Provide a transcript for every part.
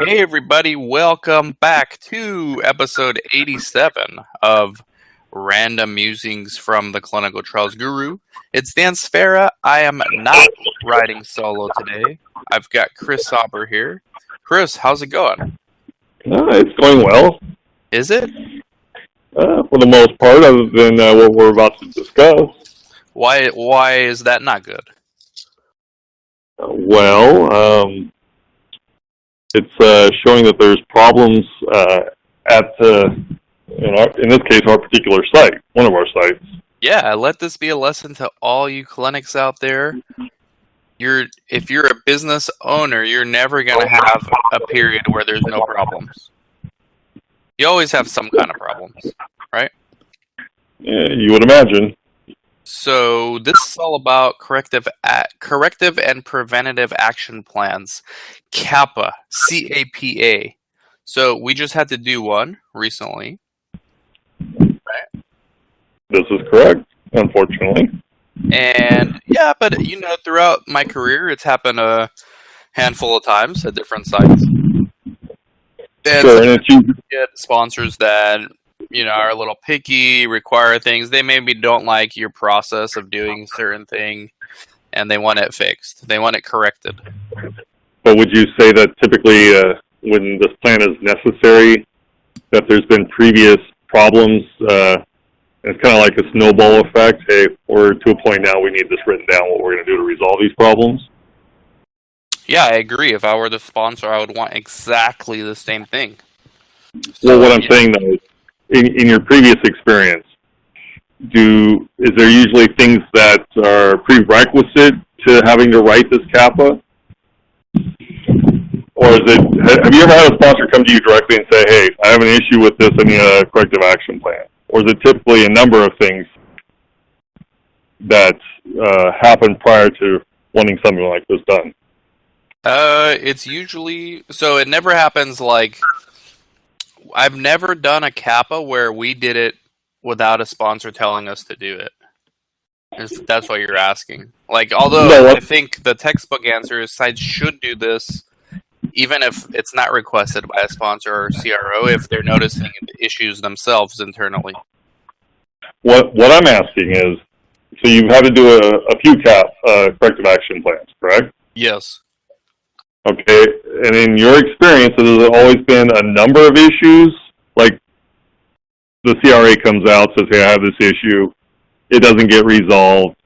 Hey everybody, welcome back to episode 87 of Random Musings from the Clinical Trials Guru. It's Dan Sfera. I am not riding solo today. I've got Chris Sauber here. Chris, how's it going? It's going well, Is it? for the most part, other than what we're about to discuss. Why is that not good? It's showing that there's problems at, in this case, our particular site, one of our sites. Yeah, let this be a lesson to all you clinics out there. If you're a business owner, you're never going to have a period where there's no problems. You always have some kind of problems, right? Yeah, you would imagine. So this is all about corrective and preventative action plans, CAPA, CAPA. So we just had to do one recently. Right? This is correct, unfortunately. And yeah, but throughout my career, it's happened a handful of times at different sites. And sure, and you get sponsors that are a little picky, require things. They maybe don't like your process of doing certain thing, and they want it fixed. They want it corrected. But would you say that typically when this plan is necessary, that there's been previous problems, it's kind of like a snowball effect? Hey, we're to a point now, we need this written down, what we're going to do to resolve these problems? Yeah, I agree. If I were the sponsor, I would want exactly the same thing. So, what I'm saying, though, is in your previous experience, is there usually things that are prerequisite to having to write this CAPA? Or have you ever had a sponsor come to you directly and say, hey, I have an issue with this, I need a corrective action plan? Or is it typically a number of things that happen prior to wanting something like this done? It's usually... So it never happens like... I've never done a CAPA where we did it without a sponsor telling us to do it. If that's what you're asking. Although I think the textbook answer is sites should do this even if it's not requested by a sponsor or CRO, if they're noticing issues themselves internally. What I'm asking is, so you've had to do a few corrective action plans, correct? Yes. Okay, and in your experience, has there always been a number of issues? Like the CRA comes out, says, hey, I have this issue, it doesn't get resolved,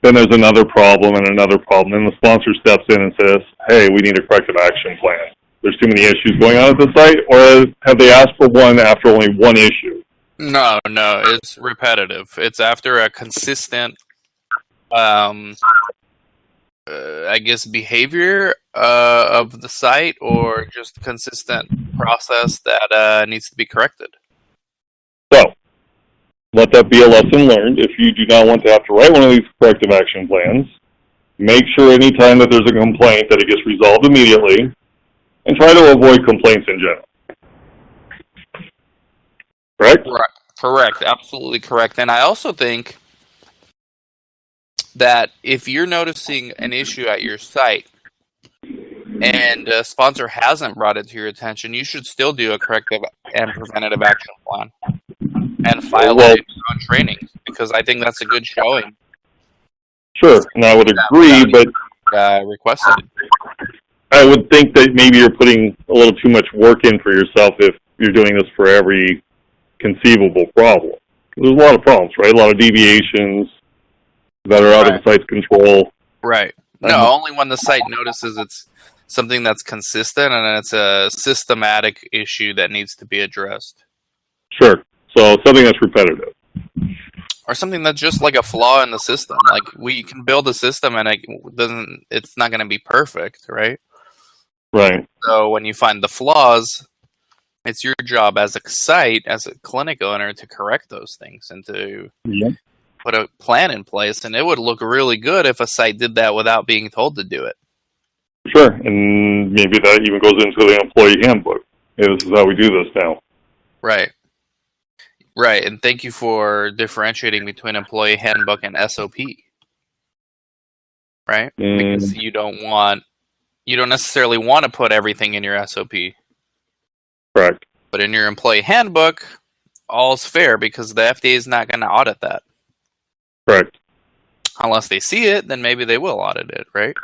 then there's another problem and another problem, and the sponsor steps in and says, hey, we need a corrective action plan. There's too many issues going on at the site, or have they asked for one after only one issue? No, it's repetitive. It's after a consistent, behavior of the site, or just consistent process that needs to be corrected. So, let that be a lesson learned. If you do not want to have to write one of these corrective action plans, make sure anytime that there's a complaint that it gets resolved immediately, and try to avoid complaints in general. Correct? Correct. Absolutely correct. And I also think that if you're noticing an issue at your site and a sponsor hasn't brought it to your attention, you should still do a corrective and preventative action plan and file it in your own trainings, because I think that's a good showing. Sure, and I would agree, but requested. I would think that maybe you're putting a little too much work in for yourself if you're doing this for every conceivable problem. There's a lot of problems, right? A lot of deviations that are out of the site's control. Right. No, only when the site notices it's something that's consistent and it's a systematic issue that needs to be addressed. Sure. So something that's repetitive. Or something that's just like a flaw in the system. Like, we can build a system and it's not going to be perfect, right? Right. So when you find the flaws, it's your job as a site, as a clinic owner, to correct those things and to put a plan in place. And it would look really good if a site did that without being told to do it. Sure, and maybe that even goes into the employee handbook. Hey, this is how we do this now. Right. Right, and thank you for differentiating between employee handbook and SOP. Right? Because you don't want you don't necessarily want to put everything in your SOP. Correct. But in your employee handbook, all's fair because the FDA is not going to audit that. Correct. Unless they see it, then maybe they will audit it, right?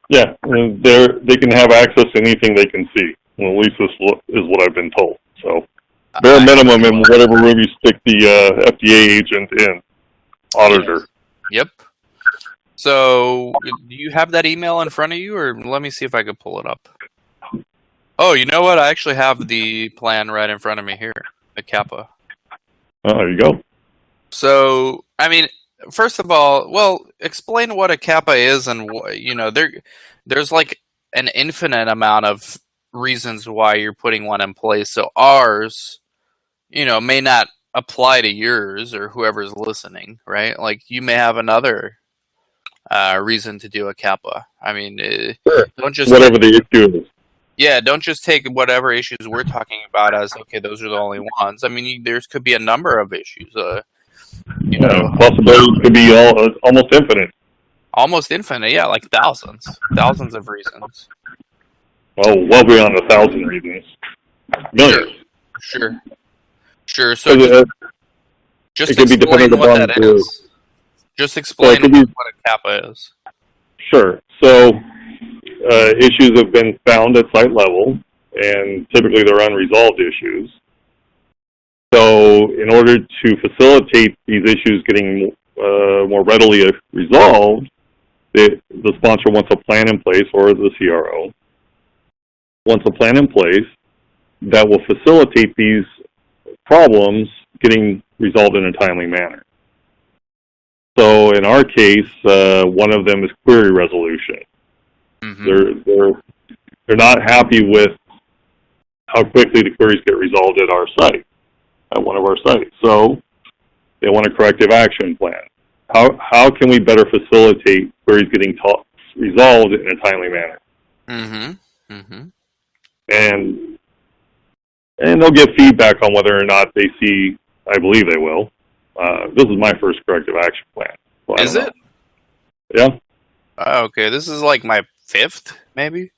Yeah, and they can have access to anything they can see. Well, at least this is what I've been told. So, bare minimum in whatever room you stick the FDA agent in, auditor. Yep. So, do you have that email in front of you, or let me see if I can pull it up? Oh, you know what? I actually have the plan right in front of me here, the CAPA. Oh, there you go. So, I mean, first of all, well, explain what a CAPA is, and there's like an infinite amount of reasons why you're putting one in place. So ours, may not apply to yours or whoever's listening, right? Like you may have another reason to do a CAPA. I mean, sure. Don't just whatever the issue is. Yeah, don't just take whatever issues we're talking about as okay. Those are the only ones. I mean, there could be a number of issues. Possibilities could be almost infinite. Almost infinite, yeah, like thousands of reasons. Well beyond 1,000 reasons. Millions. Sure. So just explain what that is. Just explain what a CAPA is. Sure. So issues have been found at site level, and typically they're unresolved issues. So in order to facilitate these issues getting more readily resolved, the sponsor wants a plan in place, or the CRO wants a plan in place that will facilitate these problems getting resolved in a timely manner. So in our case, one of them is query resolution. Mm-hmm. They're not happy with how quickly the queries get resolved at our site, at one of our sites. So they want a corrective action plan. How can we better facilitate queries getting resolved in a timely manner? Mm-hmm. Mm-hmm. And they'll give feedback on whether or not they see. I believe they will. This is my first corrective action plan. So is it? Yeah. Okay, this is like my 5th, maybe.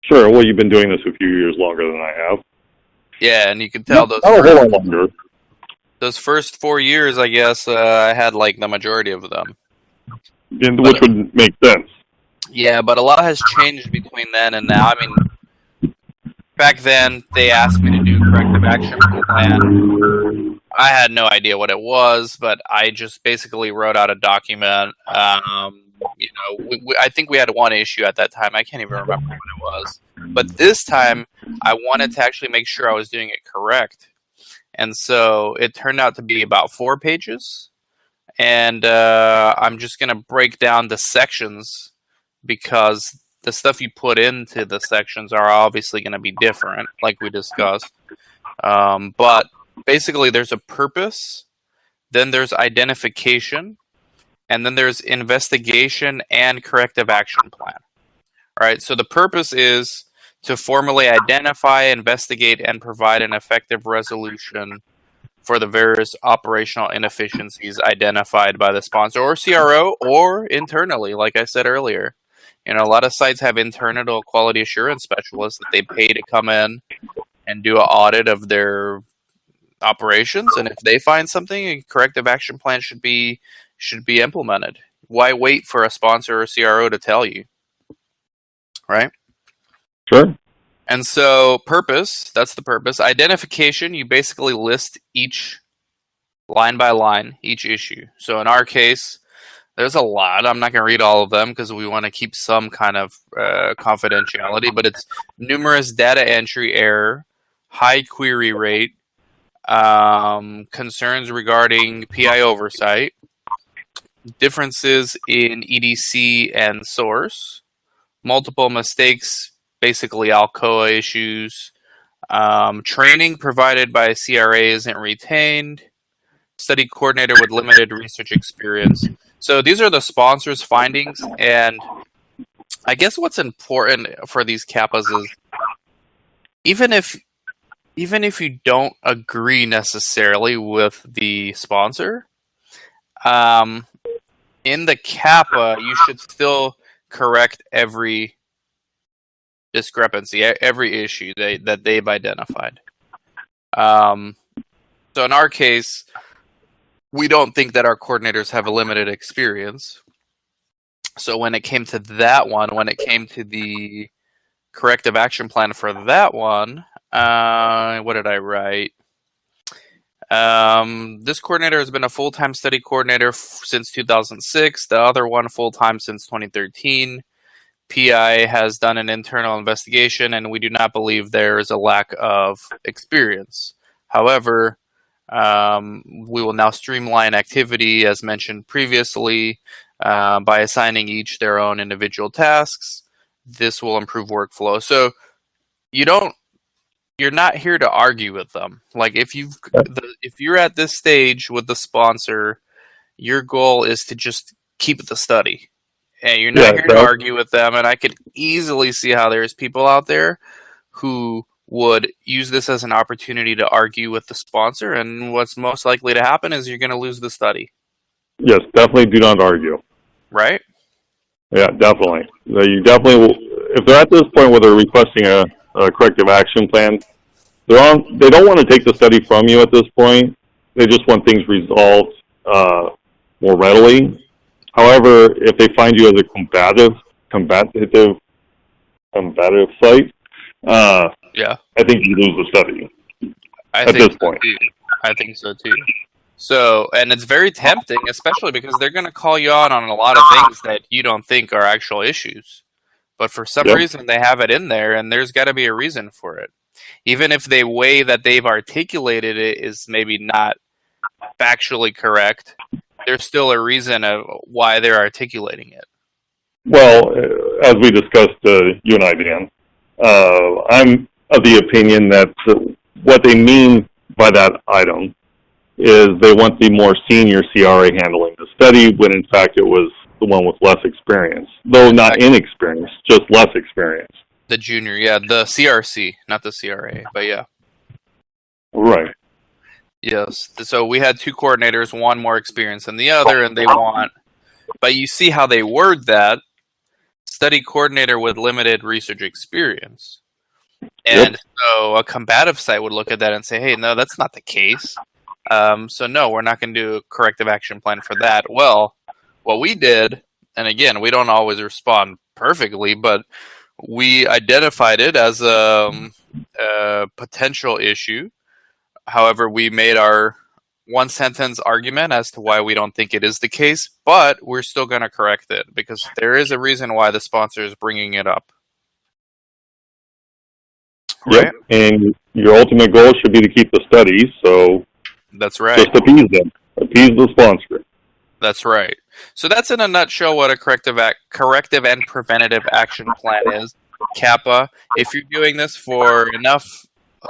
Sure. Well, you've been doing this a few years longer than I have. Yeah, and you can tell those. Longer. Those first 4 years, I guess, I had like the majority of them. Which would make sense. Yeah, but a lot has changed between then and now. I mean, back then, they asked me to do corrective action plan. I had no idea what it was, but I just basically wrote out a document. I think we had one issue at that time. I can't even remember what it was. But this time, I wanted to actually make sure I was doing it correct. And so it turned out to be about 4 pages. And I'm just going to break down the sections because the stuff you put into the sections are obviously going to be different, like we discussed. But basically, there's a purpose, then there's identification, and then there's investigation and corrective action plan. All right, so the purpose is to formally identify, investigate, and provide an effective resolution for the various operational inefficiencies identified by the sponsor or CRO or internally, like I said earlier. A lot of sites have internal quality assurance specialists that they pay to come in and do an audit of their operations, and if they find something, a corrective action plan should be implemented. Why wait for a sponsor or CRO to tell you? Right? Sure. And so purpose, that's the purpose. Identification, you basically list each line by line, each issue. So in our case, there's a lot. I'm not going to read all of them because we want to keep some kind of confidentiality, but it's numerous data entry error, high query rate, concerns regarding PI oversight, differences in EDC and source, multiple mistakes, basically Alcoa issues, training provided by CRA isn't retained, study coordinator with limited research experience. So these are the sponsor's findings, and I guess what's important for these CAPAs is even if you don't agree necessarily with the sponsor, in the CAPA, you should still correct every discrepancy, every issue that they've identified. So in our case, we don't think that our coordinators have a limited experience. So when it came to that one, when it came to the corrective action plan for that one, what did I write? This coordinator has been a full-time study coordinator since 2006. The other one full-time since 2013. PI has done an internal investigation, and we do not believe there is a lack of experience. However, we will now streamline activity, as mentioned previously, by assigning each their own individual tasks. This will improve workflow. So you're not here to argue with them. Like if you're at this stage with the sponsor, your goal is to just keep the study. And you're not here to argue with them, and I could easily see how there's people out there who would use this as an opportunity to argue with the sponsor, and what's most likely to happen is you're going to lose the study. Yes, definitely do not argue. Right? Yeah, definitely. You definitely will, if they're at this point where they're requesting a corrective action plan, they don't want to take the study from you at this point. They just want things resolved more readily. However, if they find you as a combative site, I think you lose the study at this point. I think so too. So, and it's very tempting, especially because they're going to call you out on a lot of things that you don't think are actual issues. But for some reason, they have it in there, and there's got to be a reason for it. Even if the way that they've articulated it is maybe not factually correct, there's still a reason of why they're articulating it. Well, as we discussed, you and I, Dan, I'm of the opinion that what they mean by that item is they want the more senior CRA handling the study, when in fact it was the one with less experience. Though not inexperienced, just less experience. The junior, the CRC, not the CRA, but yeah. Right. Yes. So we had two coordinators, one more experienced than the other, and they want... But you see how they word that, study coordinator with limited research experience. And so a combative site would look at that and say, hey, no, that's not the case. So no, we're not going to do a corrective action plan for that. Well, what we did, and again, we don't always respond perfectly, but we identified it as a potential issue. However, we made our one-sentence argument as to why we don't think it is the case, but we're still going to correct it because there is a reason why the sponsor is bringing it up. Right? Yep, and your ultimate goal should be to keep the study, so that's right. Just appease them. Appease the sponsor. That's right. So that's in a nutshell what a corrective and preventative action plan is. CAPA. If you're doing this for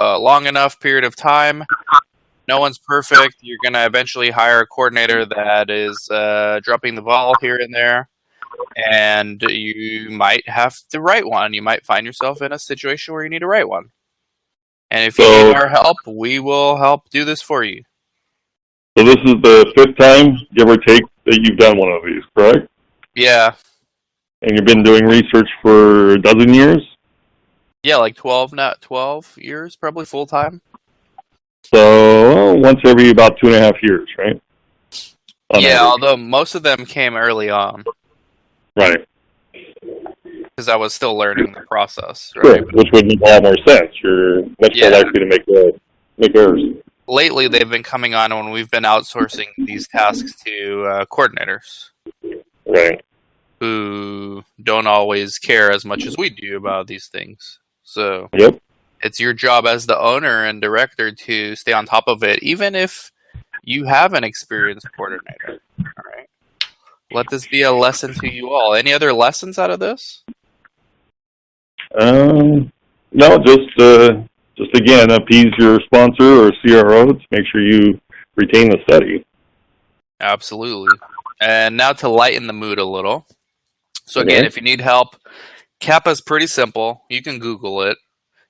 long enough period of time, no one's perfect. You're going to eventually hire a coordinator that is dropping the ball here and there, and you might have to write one. You might find yourself in a situation where you need to write one. And if you need our help, we will help do this for you. So this is the 5th time, give or take, that you've done one of these, correct? Yeah. And you've been doing research for a dozen years? Yeah, like 12 years, probably full-time. So once every about 2.5 years, right? Although most of them came early on. Right. Because I was still learning the process. Right? Sure, which would make a lot more sense. You're much more likely to make errors. Lately, they've been coming on when we've been outsourcing these tasks to coordinators. Right. Who don't always care as much as we do about these things. So it's your job as the owner and director to stay on top of it, even if you have an experienced coordinator. All right. Let this be a lesson to you all. Any other lessons out of this? No, just again, appease your sponsor or CRO to make sure you retain the study. Absolutely. And now to lighten the mood a little. So again, if you need help, CAPA is pretty simple. You can Google it.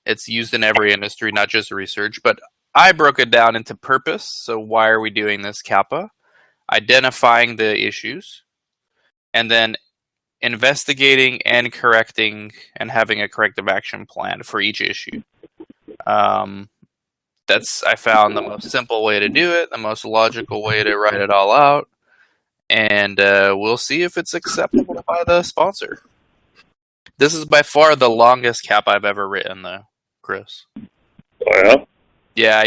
It's used in every industry, not just research. But I broke it down into purpose. So why are we doing this CAPA? Identifying the issues. And then investigating and correcting and having a corrective action plan for each issue. That's, I found, the most simple way to do it, the most logical way to write it all out, and we'll see if it's acceptable by the sponsor. This is by far the longest cap I've ever written, though, Chris. Oh, yeah? Yeah, I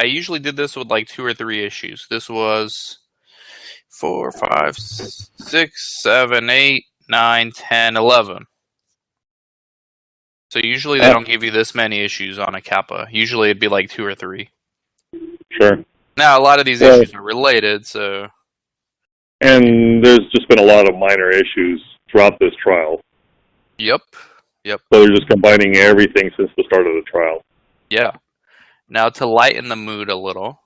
usually did this with like 2 or 3 issues. This was 4, 5, 6, 7, 8, 9, 10, 11. So usually they don't give you this many issues on a CAPA. Usually it'd be like 2 or 3. Sure. Now, a lot of these issues are related, so... And there's just been a lot of minor issues throughout this trial. Yep. So they're just combining everything since the start of the trial. Yeah. Now, to lighten the mood a little,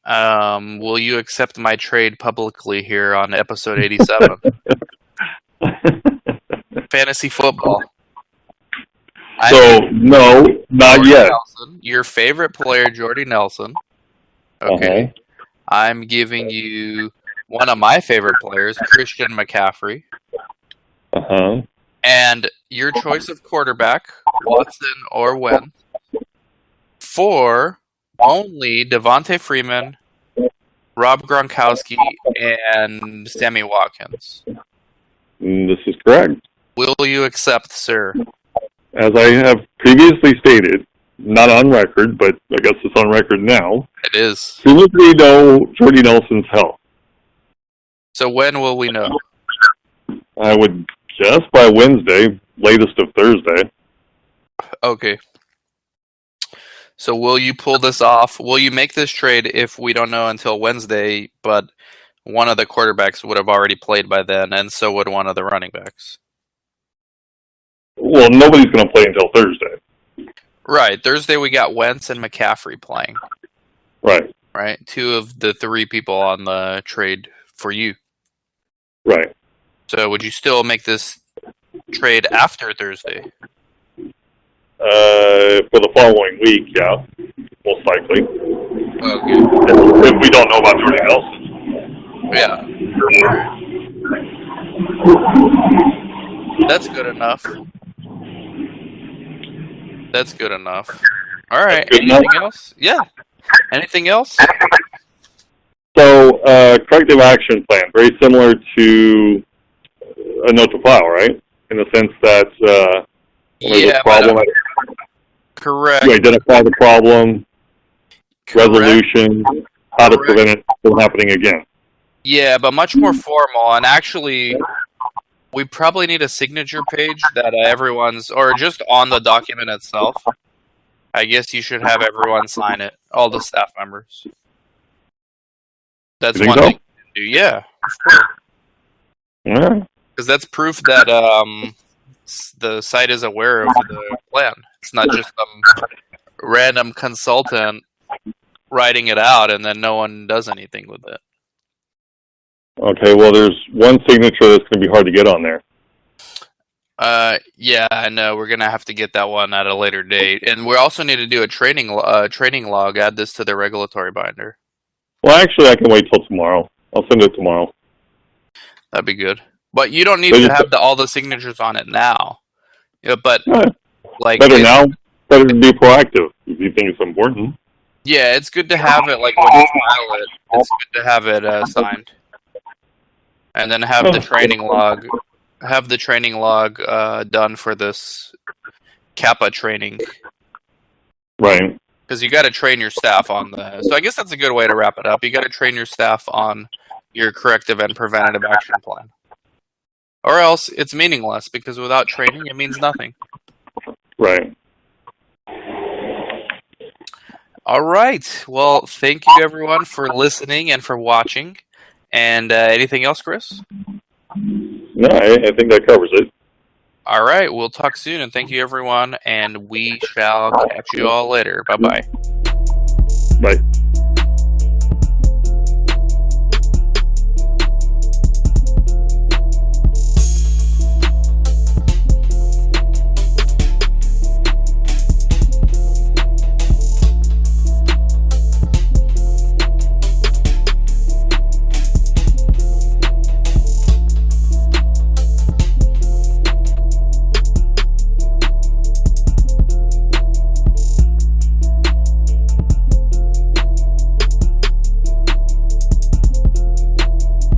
will you accept my trade publicly here on episode 87? Fantasy football. So, no, not Jordy yet. Nelson, your favorite player, Jordy Nelson. Okay. I'm giving you one of my favorite players, Christian McCaffrey. And your choice of quarterback, Watson or Wentz, for only Devontae Freeman, Rob Gronkowski, and Sammy Watkins. This is correct. Will you accept, sir? As I have previously stated, not on record, but I guess it's on record now. It is. As soon as we know Jordy Nelson's health. So when will we know? I would guess by Wednesday, latest of Thursday. Okay. So will you pull this off? Will you make this trade if we don't know until Wednesday, but one of the quarterbacks would have already played by then, and so would one of the running backs? Well, nobody's going to play until Thursday. Right. Thursday we got Wentz and McCaffrey playing. Right. Right. 2 of the 3 people on the trade for you. Right. So would you still make this trade after Thursday? For the following week, yeah, most likely. Okay. If we don't know about Jordy Nelson. Yeah. That's good enough. That's good enough. All right. Anything else? Yeah. Anything else? So, corrective action plan, very similar to a note to file, right? In the sense that when there's a problem, correct. You identify the problem, Correct. resolution, how to prevent it from happening again. Yeah, but much more formal. And actually, we probably need a signature page that everyone's, or just on the document itself. I guess you should have everyone sign it, all the staff members. That's one thing you can do. Yeah, of course. Yeah. Because that's proof that the site is aware of the plan. It's not just some random consultant writing it out and then no one does anything with it. Okay, well, there's one signature that's going to be hard to get on there. Yeah, I know. We're going to have to get that one at a later date. And we also need to do a training log, add this to the regulatory binder. Well, actually, I can wait till tomorrow. I'll send it tomorrow. That'd be good. But you don't need to have all the signatures on it now. Yeah, but like better now, better to be proactive if you think it's important. Yeah, it's good to have it like when you file it. It's good to have it signed, and then have the training log. Have the training log done for this CAPA training. Right. Because you got to train your staff on the. So I guess that's a good way to wrap it up. You got to train your staff on your corrective and preventative action plan. Or else it's meaningless, because without training, it means nothing. Right. All right. Well, thank you, everyone, for listening and for watching. And anything else, Chris? No, I think that covers it. All right. We'll talk soon, and thank you, everyone. And we shall catch you all later. Bye-bye. Bye.